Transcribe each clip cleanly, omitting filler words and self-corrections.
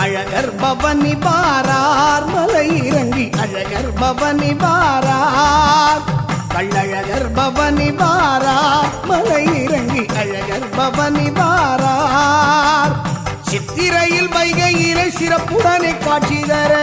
அழகர் பவனி வாரார் மலை இறங்கி அழகர் பவனி வாரார் கள்ளழகர் பவனி வாரார் மலை இறங்கி அழகர் பவனி வாரார் சித்திரையில் வைகையிலே சிறப்புடனே காட்சி தர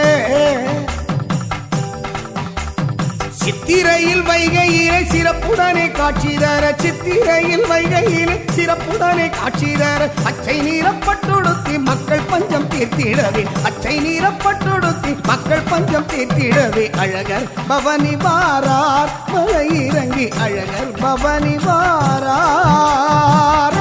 சித்திரையில் வைகையிலே சிறப்புடனே காட்சி தர சித்திரையில் வைகையிலே சிறப்புடனே காட்சி தர அச்சை நீரப்பட்டுடுத்தி மக்கள் பஞ்சம் தீர்த்திடவே அச்சை நீரப்பட்டுடுத்தி மக்கள் பஞ்சம் தீர்த்திடவே அழகர் பவனி வாரார் மலை இறங்கி அழகர் பவனி வாரார்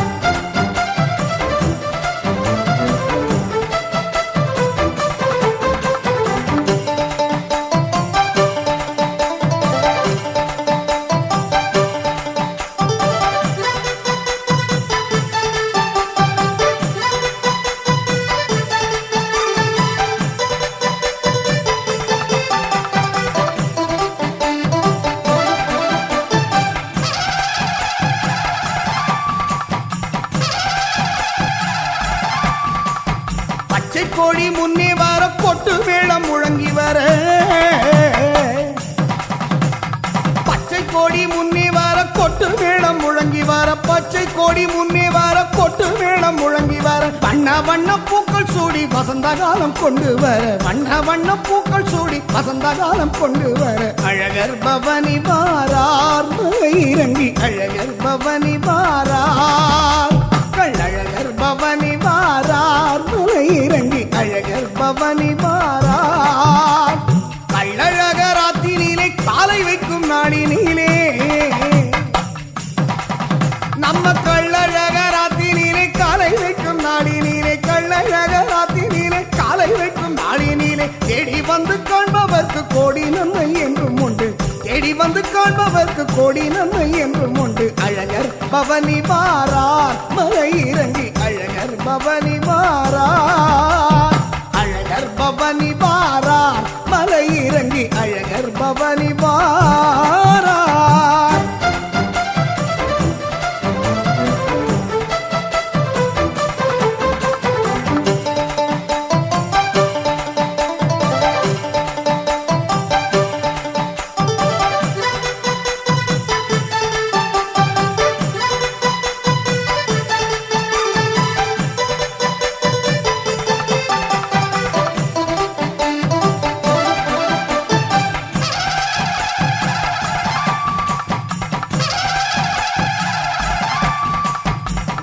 கோடி முன்னே வர கொட்டு மேளம் முழங்கி வர பச்சை கோடி முன்னே வர கொட்டு மேளம் முழங்கி வர பச்சை கோடி முன்னே வர கொட்டு மேளம் முழங்கி வர வண்ண வண்ண பூக்கள் சூடி வசந்த காலம் கொண்டு வர வண்ண வண்ண பூக்கள் சூடி வசந்த காலம் கொண்டு வர அழகர் பவனி வாரார் மலை இறங்கி அழகர் பவனி வாரார் கள்ளழகர் பவனி வாரார் மலை இறங்கி அழகர் பவனி வாரார் கள்ளழகராத்தினிலே காலை வைக்கும் நாடினிலே நம்ம கள்ளழகராத்தினிலே காலை வைக்கும் நாடினிலே கள்ளழகராத்தினிலே காலை வைக்கும் நாடினிலே தேடி வந்து காண்பவர்க்கு கோடி நன்மை என்றும் உண்டு தேடி வந்து காண்பவர்க்கு கோடி நன்மை என்றும் உண்டு அழகர் பவனி வாரார் மலை இறங்கி அழகர் பவனி வாரார் அழகர் பவனி வாரார் மலை இறங்கி அழகர் பவனி வாரார்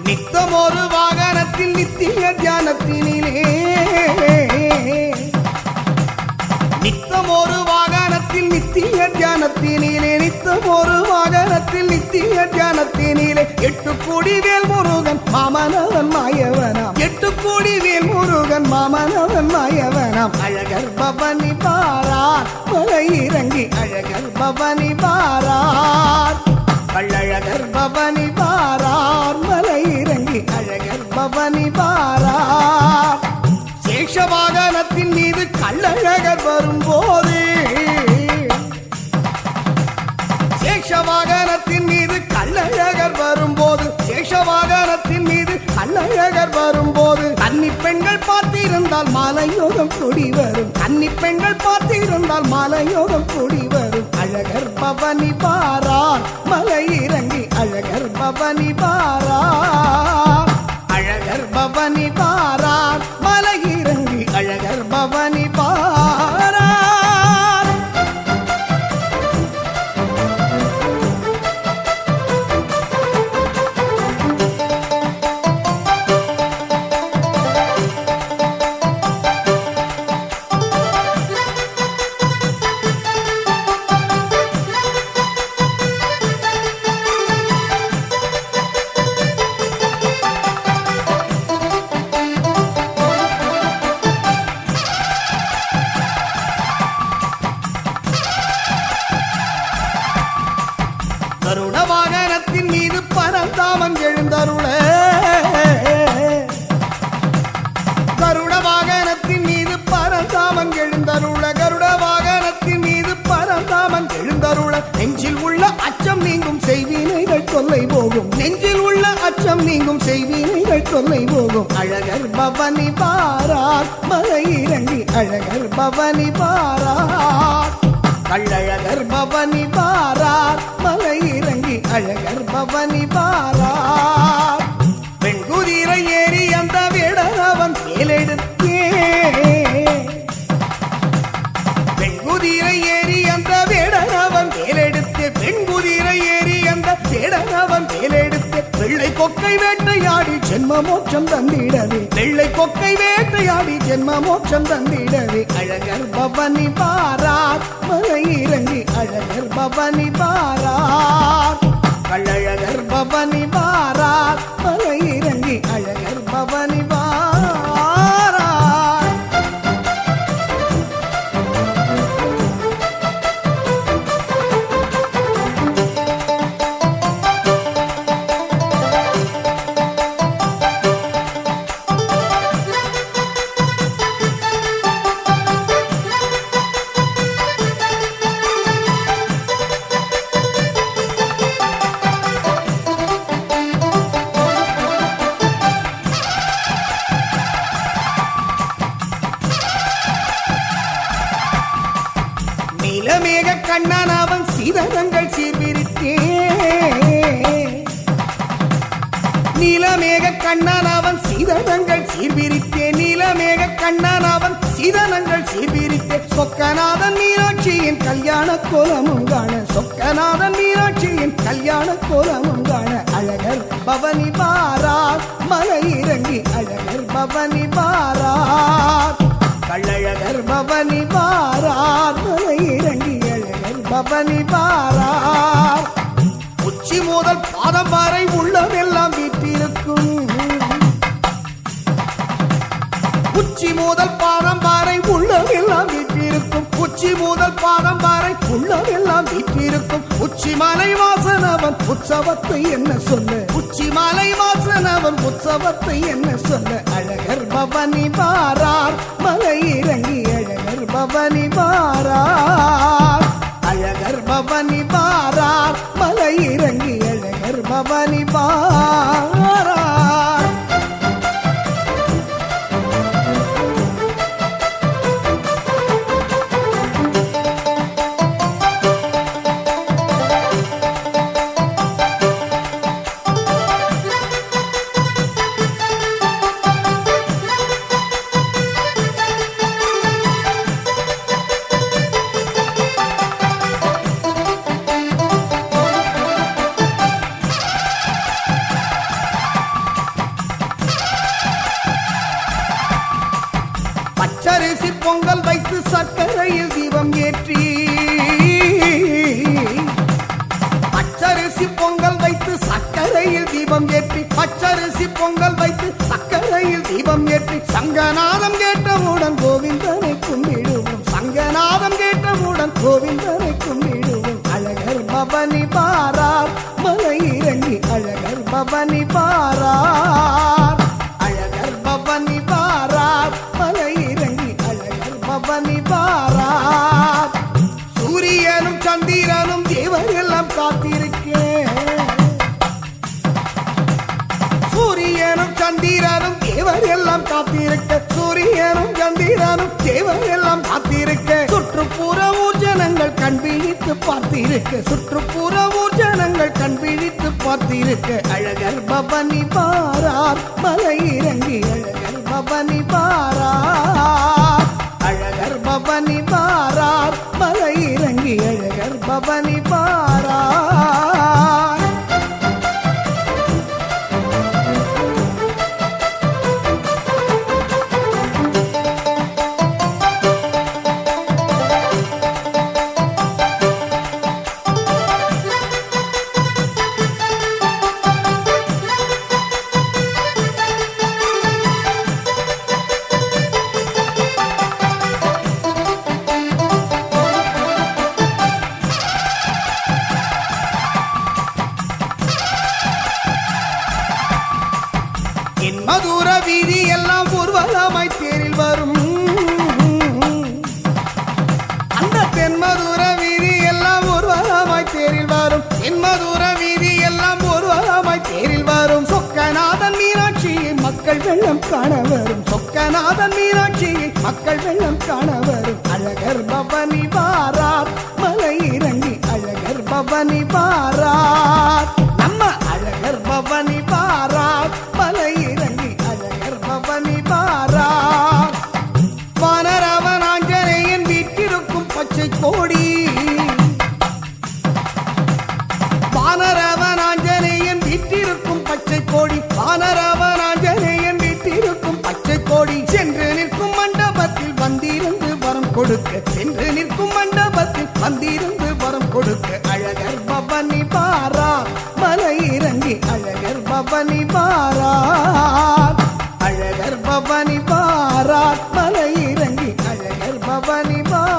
நித்தம் ஒரு வாகனத்தில் நித்திய தியானத்தினிலே நித்தம் ஒரு வாகனத்தில் நித்திய தியானத்தினிலே நித்தம் ஒரு வாகனத்தில் நித்திய தியானத்தினிலே 8 கோடி வேல் முருகன் மாமனவன் மாயவனாம் 8 கோடி வேல் முருகன் மாமனவன் மாயவனாம் அழகர் பவனி வாரார் மலை இறங்கி அழகர் பவனி வாரார் கள்ளழகர் பவனி வாரார் மலை இறங்கி அழகர் பவனி வாரார் சேஷ வாகனத்தின் மீது கள்ளழகர் வரும்போது சேஷ வாகனத்தின் மீது கள்ளழகர் வரும்போது சேஷ வாகனத்தின் மீது கள்ளழகர் வரும்போது கன்னி பெண்கள் பார்த்திருந்தால் மாலையோகம் கூடி வரும் கன்னி பெண்கள் பார்த்திருந்தால் மாலையோகம் கூடி வரும் அழகர் பவனி வாரார் மலை இறங்கி அழகர் பவனி வாரார் அழகர் பவனி வாரார் மலை இறங்கி அழகர் பவனி வாரார் பரந்தாமன் எழுந்தருள கருட வாகனத்தின் மீது பரந்தாமன் எழுந்தருள கருட வாகனத்தின் மீது பரந்தாமன் எழுந்தருள நெஞ்சில் உள்ள அச்சம் நீங்கும் செய்வினைகள் தொல்லை போகும் நெஞ்சில் உள்ள அச்சம் நீங்கும் செய்வினைகள் தொல்லை போகும் அழகர் பவனி பாரார் மலை இறங்கி அழகர் பவனி பாரார் கள்ளழகர் பவனி பாரார் மலை இறங்கி அழகர் பவனி பாரார் பெண்குதிரை ஏறி அந்த வேடரவன் மேலெடுத்தே பெண்குதிரை ஏறி அந்த வேடரவன் மேலெடுத்து பெண்குதிரை ஏறி அந்த வேடரவன் மேலெடுத்து வெள்ளை கொக்கை வேட்டையாடி ஜென்ம மோட்சம் தந்திடவே வெள்ளை கொக்கை வேட்டையாடி ஜென்ம மோட்சம் தந்திடவே அழகர் பவனி பாரார் மலை இறங்கி அழகர் பவனி பாரார் கள்ளழகர் பவனி பாரார் மலை இறங்கி அழகர் பவனி பாரார் நீலமேக கண்ணன் அவன் சீதனங்கள் சீர்பிரித்தே நீலமேக கண்ணன் அவன் சீதனங்கள் சீர்பிரித்தே நீலமேக கண்ணன் அவன் சீதனங்கள் சீர்பிரித்தே சொக்கநாதன் மீனாட்சியின் கல்யாண கோலமும் காண சொக்கநாதன் மீனாட்சியின் கல்யாண கோலமும் காண அழகர் பவனி பாரார் மலை இறங்கி அழகர் பவனி பாரார் கள்ளழகர் பவனி பாரார் மலை இறங்கி அழகர் பவனி பாரார் உச்சி முதல் பாதம் வரை உள்ளமெல்லாம் வீட்டிருக்கும் உச்சி முதல் பாதம் வரை உள்ளமெல்லாம் வீட்டிருக்கும் உச்சி முதல் பாதம் வரை உள்ளமெல்லாம் வீட்டிருக்கும் உச்சி மலை வாசனவன் உற்சவத்தை என்ன சொல்ல உச்சி மலை வாசனவன் உற்சவத்தை என்ன சொல்ல அழகர் பவனி பாரார் மலை இறங்கி அழகர் பவனி பாரார் அழகர் பவனி பாரார் மலை இறங்கி அழகர் பவனி பாரார் பச்சரிசி பொங்கல் வைத்து சர்க்கரையில் தீபம் ஏற்றி பச்சரிசி பொங்கல் வைத்து சர்க்கரையில் தீபம் ஏற்றி பச்சரிசி பொங்கல் வைத்து சர்க்கரையில் தீபம் ஏற்றி சங்கநாதம் கேட்டவுடன் கோவிந்தனை கும்பிடுவோம் சங்கநாதம் கேட்டவுடன் கோவிந்தனை கும்பிடுவோம் அழகர் பவனி பாரார் மலை இறங்கி அழகர் பவனி பாரார் அழகர் பவனி பாரார் மலை இறங்கி அழகர் பவனி பாரார் சூரியனும் சந்திரனும் தேவர் எல்லாம் காத்திருக்கேன் சூரியனும் சந்திரனும் தேவர் எல்லாம் காத்திருக்க சூரியனும் சந்திரனும் தேவர் எல்லாம் காத்திருக்க சுற்றுப்புற ஊர்ஜனங்கள் கண் விழித்து பார்த்திருக்க சுற்றுப்புற ஊர்ஜனங்கள் கண் விழித்து பார்த்திருக்க அழகர் பவனி பாரார் மலை இறங்கி அழகர் பவனி பாரார் அழகர் பவனி பாரார் மலை இறங்கி அழகர் பவனி பாரார் வீதி எல்லாம் ஊர்வலமாய் தேரில் வரும். அந்த தென்மதுர வீதி எல்லாம் ஊர்வலமாய் தேரில் வரும். தென்மதுர வீதி எல்லாம் ஊர்வலமாய் தேரில் வரும். சொக்கநாதன் மீனாட்சியை மக்கள் வெள்ளம் காண வரும். சொக்கநாதன் மீனாட்சியை மக்கள் வெள்ளம் காண வரும். அழகர் பவனி வாரார் மலை இறங்கி அழகர் பவனி வாரார். நம்ம அழகர் பவனி வாரார் மலை இறங்கி அழகர் பவனி வாரார். வானரவன் ஆஞ்சநேயன் வீட்டிருக்கும் பச்சை கோடி. வானரவன் ஆஞ்சநேயன் வீட்டிருக்கும் பச்சை கோடி. வானரவன் ஆஞ்சநேயன் வீட்டிருக்கும் பச்சை கோடி. சென்று நிற்கும் மண்டபத்தில் வந்திருந்து வரம் கொடுக்க. சென்று நிற்கும் மண்டபத்தில் வந்திருந்து வரம் கொடுக்க. அழகர் பவனி வாரார் மலை இறங்கி அழகர் பவனி வாரார். அழகர் பவனி வாரார் மலை இறங்கி அழகர் பவனி வாரார்.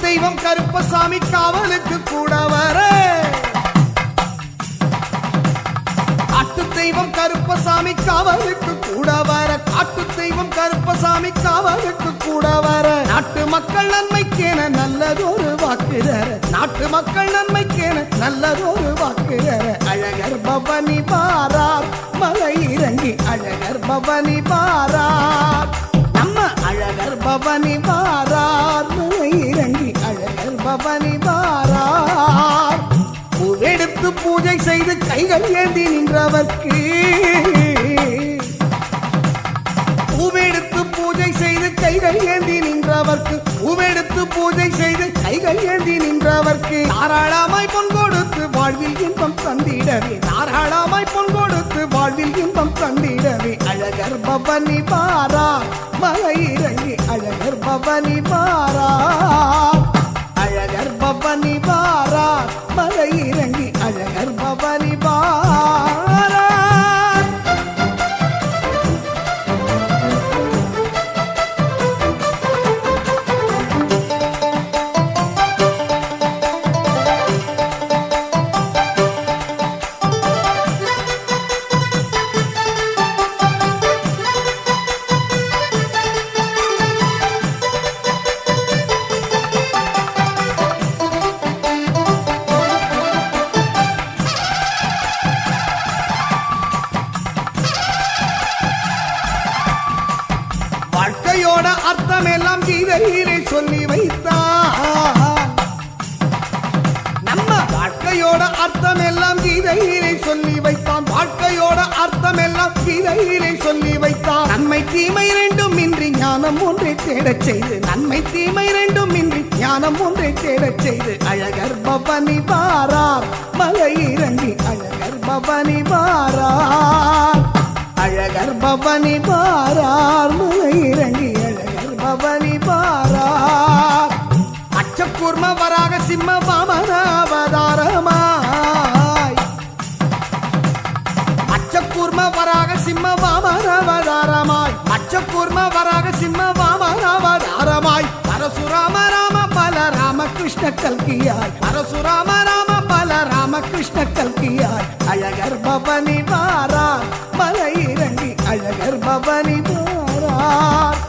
தெய்வம் கருப்பசாமி காவலுக்கு கூட வர. காட்டு தெய்வம் கருப்பசாமி காவலுக்கு கூட வர. காட்டு தெய்வம் கருப்பசாமி காவலுக்கு கூட வர. நாட்டு மக்கள் நன்மைக்கேன நல்லதொரு வாக்கு தர. நாட்டு மக்கள் நன்மைக்கேன நல்லதொரு வாக்கு தர. அழகர் பவனி வாரார் மலை இறங்கி அழகர் பவனி வாரார். நம்ம அழகர் பவனி வாரார் மலை இறங்கி அழகர் பவனி வாரார். பூவெடுத்து பூஜை செய்து கைகள் ஏந்தி நின்றவர்க்கு. பூவெடுத்து பூஜை செய்து கைகள் ஏந்தி நின்றவர்க்கு. பூவெடுத்து பூஜை செய்து கைகள் ஏந்தி நின்றவர்க்கு. தாராளமாய் பொன் கொடுத்து வாழ்வில் இன்பம் தந்திடவே. தாராளமாய் பொன் கொடுத்து வாழ்வில் இன்பம் தந்திடவே. அழகர் பவனி வாரார் மலை இறங்கி அழகர் பவனி வாரார். அழகர் பவனி வாரார் மலை இறங்கி அழகர் பவனி வாரார். வாழ்க்கையோட அர்த்தம் எல்லாம் கீதையிலே சொல்லி வைத்தான். நம்ம வாழ்க்கையோட அர்த்தம் எல்லாம் கீதையிலே சொல்லி வைத்தான். வாழ்க்கையோட அர்த்தம் எல்லாம் கீதையிலே சொல்லி வைத்தான். நன்மை தீமை இரண்டும் இன்றி ஞானம் ஒன்றை தேடச் செய்து. நன்மை தீமை இரண்டும் இன்றி ஞானம் ஒன்றை தேடச் செய்து. அழகர் பவனி வாரார் மலை இறங்கி அழகர் பவனி வாரார். அழகர் பவனி வாரார் மலை இறங்கி அழகர் பவனி வாரார். அச்சக்கூர்ம வராக சிம்ம வாமன அவதாரமாய். அச்சக்கூர்ம வராக சிம்ம வாமன அவதாரமாய். அச்சக்கூர்ம வராக சிம்ம வாமன அவதாரமாய். பரசுராம ராம பல ராமகிருஷ்ண கல்கியாய். பரசுராம ராம பல ராமகிருஷ்ண கல்கியாய். அழகர் பவனி வாரார் மலை இறங்கி அழகர் பவனி வாரார்.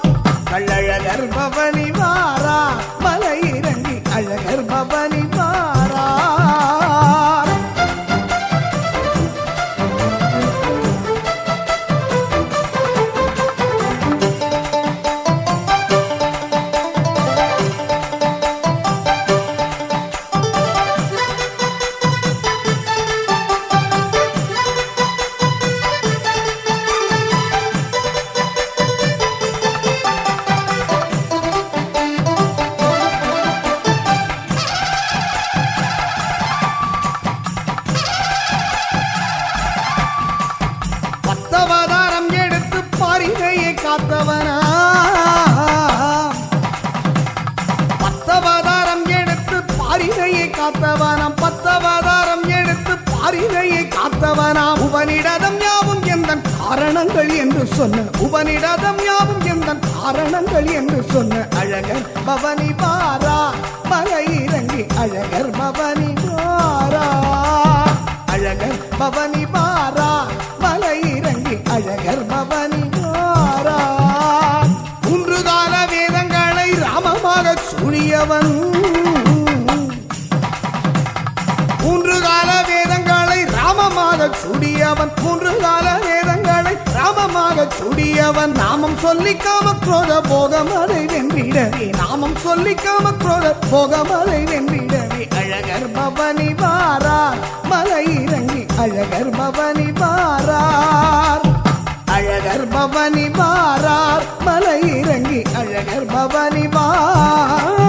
கள்ளழகர் பவனி வாரார் மலை இறங்கி அழகர் பவனி வாரார். காத்தவனாம் பத்தவதாரம் எடுத்து பாரினையை காத்தவனாம் உபனிடதம் யாவும் எந்த காரணங்கள் என்று சொன்ன உபனிடதம் யாவும் எந்த காரணங்கள் என்று சொன்ன அழகர் பவனி வாரா மலை இறங்கி அழகர் பவனி வாரா அழகர் பவனி வாரா மலை இறங்கி அழகர் பவனி வாரா மூன்று கால வேதங்களை ராமமாக சூழியவன் மூன்று கால வேதங்களை ராமமாக சூடியவன் மூன்று கால வேதங்களை ராமமாக சூடியவன் நாமம் சொல்லி காமக்ரோத போகமலை வென்றிடவே நாமம் சொல்லி காமக்ரோத போகமலை வென்றிடவே அழகர் பவனி வாரார் மலை இறங்கி அழகர் பவனி வாரார் அழகர் பவனி வாரார் மலை இறங்கி அழகர் பவனி வாரார்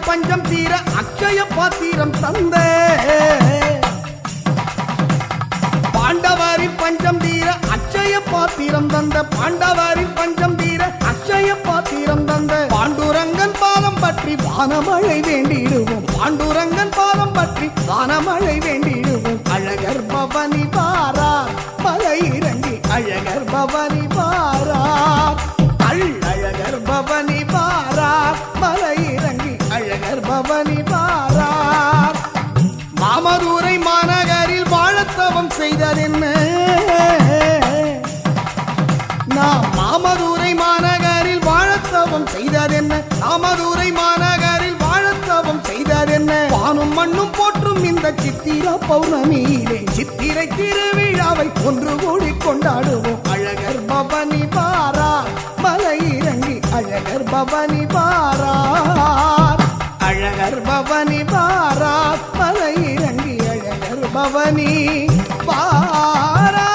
பஞ்சம் தீர அக்ஷய பாத்திரம் தந்த பாண்டவரின் பஞ்சம் தீர அக்ஷய பாத்திரம் தந்த பாண்டவரின் பஞ்சம் தீர அக்ஷய பாத்திரம் தந்த பாண்டுரங்கன் பாதம் பற்றி வானமழை வேண்டிடுவோம் பாண்டுரங்கன் பாதம் பற்றி வானமழை வேண்டிடுவோம் அழகர் பவனி வாரார் மலை இறங்கி அழகர் பவனி வாரார் அழகர் பவனி வாரார் மலை இறங்கி அழகர் பவனி வாரார் மாமதுரை மாநகரில் வாழத்தவம் செய்ததென்ன நாம் மாமதுரை மாநகரில் வாழத்தவம் செய்ததென்ன மாமதுரை மாநகரில் வாழத்தவம் செய்ததென்ன வானும் மண்ணும் போற்றும் இந்த சித்திர பௌர்ணமியிலே சித்திரை திருவிழாவை ஒன்று கூடி கொண்டாடுவோம் அழகர் பவனி வாரார் மலை இறங்கி அழகர் பவனி வாரார் அழகர் பவனி வாரார் மலை இறங்கி அழகர் பவனி வாரார்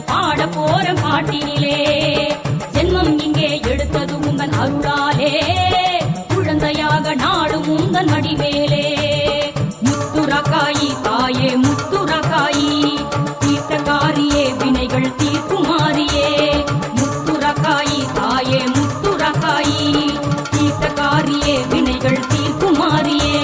பாட போற பாட்டினிலே ஜென்மம் இங்கே எடுத்தது உங்கள் அருளாலே குழந்தையாக நாடும் உங்கள் மடிமேலே முத்துராக்காயி தாயே முத்துராக்காயி தீர்த்தக்காரியே வினைகள் தீர்க்குமாரியே முத்துராக்காயி தாயே முத்துராக்காயி தீர்த்தக்காரியே வினைகள் தீர்க்குமாரியே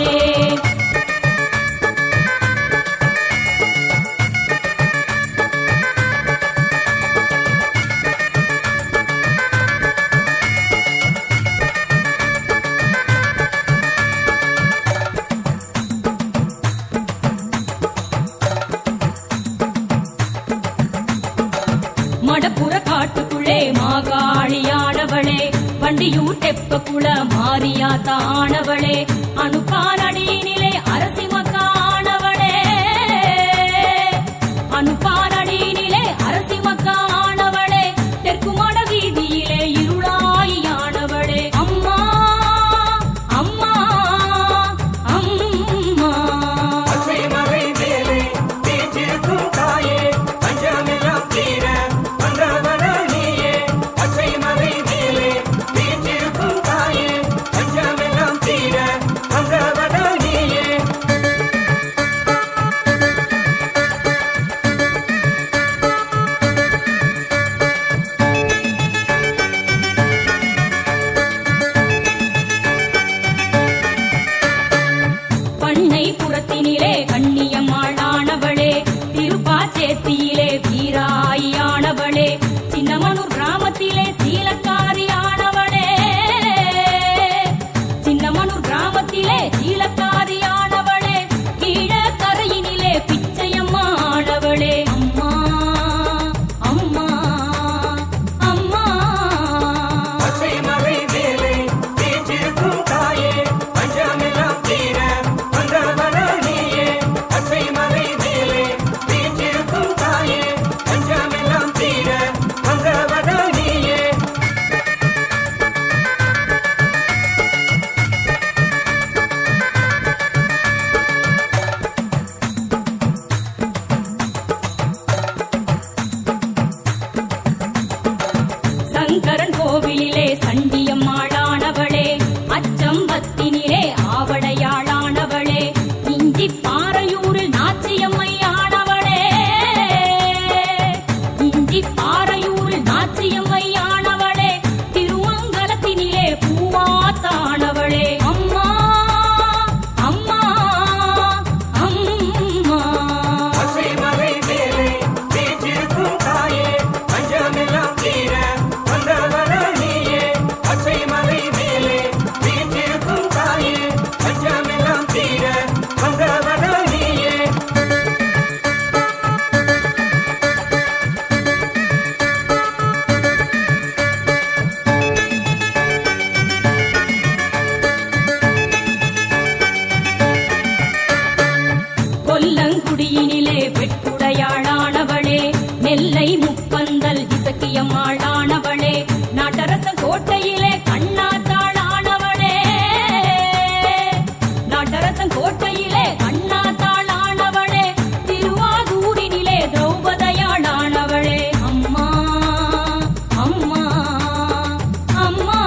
மடப்புற காட்டுக்குள்ளே மாகாளியானவளே வண்டியூர் தெப்பக்குள மாரியாத்தானவளே அனுப்பானடியினிலே அரசி மக்கானவளே அனுப்பானடியினிலே அரசி மக்கானவளே தெற்கு மட வீதியிலே இருளாயியானவளே அம்மா அம்மா அம்மா புறத்தினிலே கண்ணியம்மாளானவளே திருப்பாச்சேத்தியிலே வீராயியானவளே சின்னமனூர் கிராமத்திலே சீலக்காரியானவளே சின்னமனூர் கிராமத்திலே சீலக்காரியானவளே கீழக்கரையினிலே பிச்சையம்மானவளே அம்மா அம்மா அம்மா சங்கரன் கோவிலிலே சண்டியம்மாளானவளே அச்சம்பத்தினிலே ஆவடையாளானவளே இஞ்சி பாறையூரில் நாச்சியம்மையானவளே இஞ்சி பாறையூரில் நாச்சியம்மையானவளே திருமங்கலத்தினிலே பூவாத்தானவளே அம்மா அம்மா அம்மா கொல்லங்குடியினிலே வெட்டுடையாளானவளே நெல்லை முப்பந்தல் இசக்கியம்மாளானவளே நாட்டரச கோட்டையிலே கண்ணாத்தாளானவளே நாட்டரசன் கோட்டையிலே கண்ணாத்தாளானவளே திருவாரூரினிலே திரௌபதையாளானவளே அம்மா அம்மா அம்மா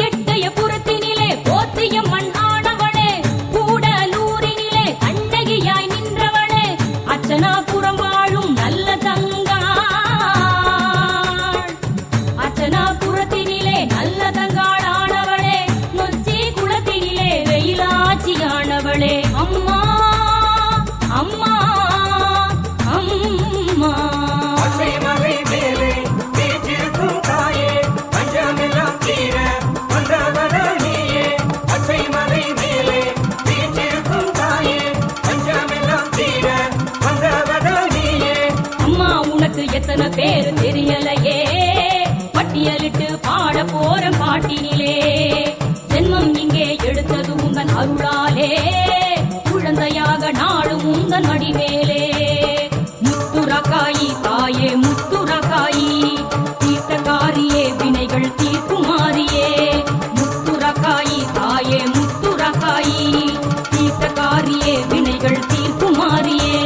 எட்டயபுரத்தினிலே போத்தியம்மன் ஆனவளே கூடலூரினிலே கண்ணகியாய் நின்றவளே அச்சனாபுரம் வாழும் நல்ல தங்காள் அச்சனாபுரத்தினிலே நல்ல தங்காளானவளே நொச்சி குளத்தினிலே வெயிலாட்சியானவளே அம்மா அம்மா அம்மா அச்சை மலை மேலே உந்தன் மடிமேலே முத்துரக்காயி தாயே முத்துரக்காயி தீர்த்தக்காரியே வினைகள் தீர்க்குமாரியே முத்துரக்காயி தாயே முத்துரக்காயி தீர்த்தக்காரியே வினைகள் தீர்க்குமாரியே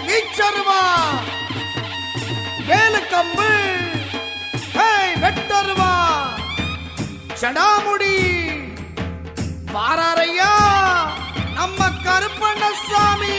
வீச்சருவா வேலுக்கம்பு வெட்டருவா சடாமுடி வாராரையா நம்ம கருப்பண்ணசாமி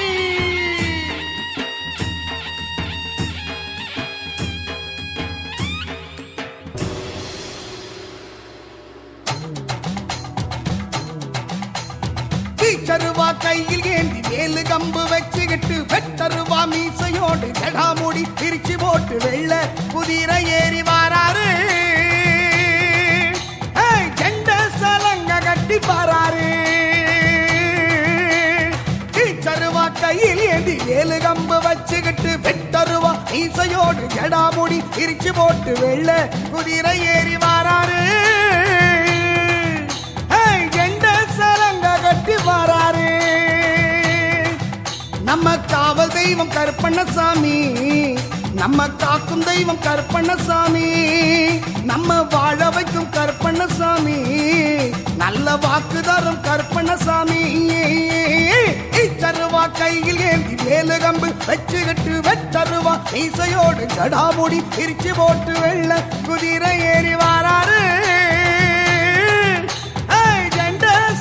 வீச்சருவா கையில் ஏந்தி வேலு கம்பு வச்சுக்கிட்டு வெட்டருவா மீசையோடு ஜடாமுடி பிரிச்சு போட்டு வெள்ள குதிரை ஏறி வாராரு ஜெண்ட சலங்க கட்டி பாராரு வீச்சருவா கையில் ஏந்தி வேலு கம்பு வச்சுக்கிட்டு வெட்டருவா மீசையோடு ஜடாமுடி பிரிச்சு போட்டு வெள்ள குதிரை ஏறி வாராரு கட்டி வாராரு நம்ம காவல் தெய்வம் கருப்பண்ணசாமி நம்ம காக்கும் தெய்வம் கருப்பண்ணசாமி நம்ம வாழ வைக்கும் கருப்பண்ணசாமி நல்ல வாக்கு தரும் கருப்பண்ணசாமி இச்சருவா கையில் ஏந்தி வேலு கம்பு வச்சுக்கிட்டு வெட்டருவா மீசையோடு ஜடாமுடி பிரிச்சு போட்டு வெள்ள குதிரை ஏறி வாராரு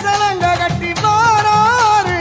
சலங்க கட்டி வாராரு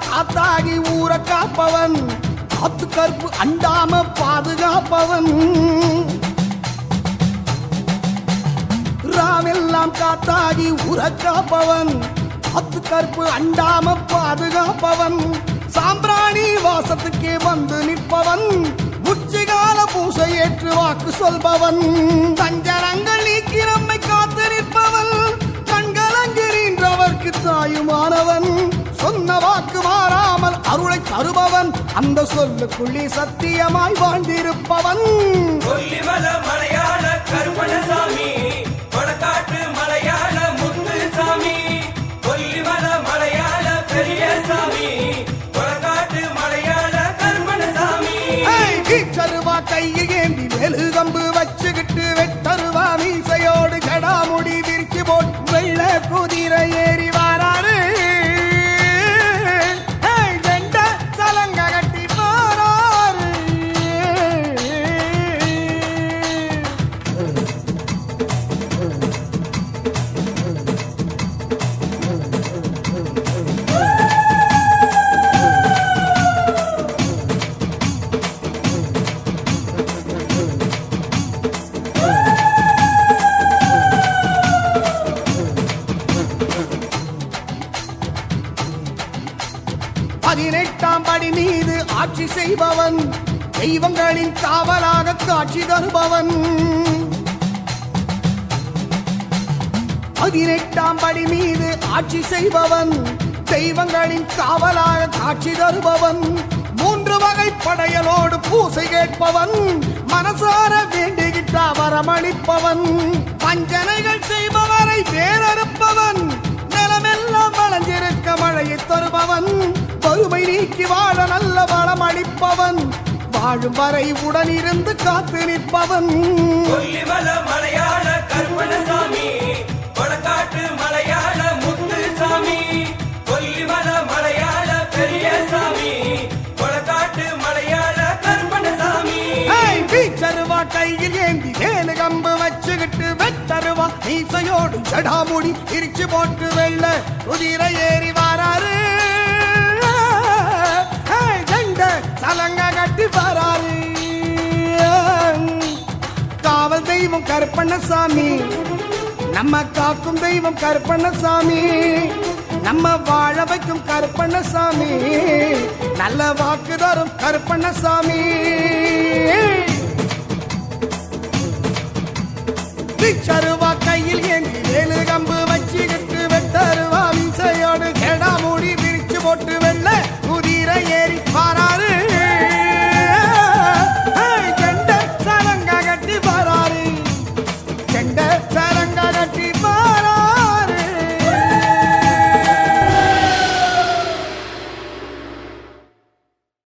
காத்தாகி ஊரை காப்பவன் காத்து கருப்பு அண்டாம பாதுகாப்பவன் ராவெல்லாம் காத்தாகி ஊரை காப்பவன் காத்து கருப்பு அண்டாம பாதுகாப்பவன் சாம்பிராணி வாசத்துக்கே வந்து நிற்பவன் உச்சிகால பூசை ஏற்று வாக்கு சொல்பவன் சஞ்சரங்கள் நீக்கி நம்மை காத்து நிற்பவன் கண்கலங்கின்றவர்க்கு தாயுமானவன் சொன்ன வாக்கு மாறாமல் அருளை தருபவன் அந்த சொல்லுக்குள்ளே சத்தியமாய் வாழ்ந்திருப்பவன் கொல்லிமல மலையாள கருப்பண்ணசாமி கொடக்காட்டு மலையாள முத்துசாமி கொல்லிமல மலையாள பெரியசாமி கொடக்காட்டு மலையாள கருப்பண்ணசாமி கருவா கையில் ஏந்தி வேலு கம்பு வச்சுக்கிட்டு வெட்டருவா மீசையோடு ஜடாமுடி விரிச்சு போட்டு வெள்ள குதிரை ஏறி வாராரு பதினெட்டாம் படி மீது ஆட்சி செய்பவன் தெய்வங்களின் காவலாக காட்சி தருபவன் 18ஆம் படி மீது ஆட்சி செய்பவன் தெய்வங்களின் காவலாக காட்சி தருபவன் 3 வகை படையலோடு பூசை கேட்பவன் மனசார வேண்டுகிட்ட வரமளிப்பவன் வஞ்சனைகள் செய்பவரை வேறறுப்பவன் நிலமெல்லாம் வளைஞ்சிருக்க மழையை தருபவன் வறுமை நீக்கி வாழ நல்ல வளம் அளிப்பவன் வாழும் வரை உடனிருந்து காத்து நிற்பவன் கொல்லிமல மலையாள கருப்பண்ணசாமி கொடக்காட்டு மலையாள முத்துசாமி கொல்லிமல மலையாள பெரியசாமி கொடக்காட்டு மலையாள ஜடாமுடி பிரிச்சு போட்டு வெள்ள குதிரை ஏறி வாராரு ஜண்ட சலங்க கட்டி வராரு காவல் தெய்வம் கருப்பண்ணசாமி நம்ம காக்கும் தெய்வம் கருப்பண்ணசாமி நம்ம வாழ வைக்கும் கருப்பண்ணசாமி நல்ல வாக்கு தரும் கருப்பண்ணசாமி சருவா கையில் ஏந்தி வேலு கம்பு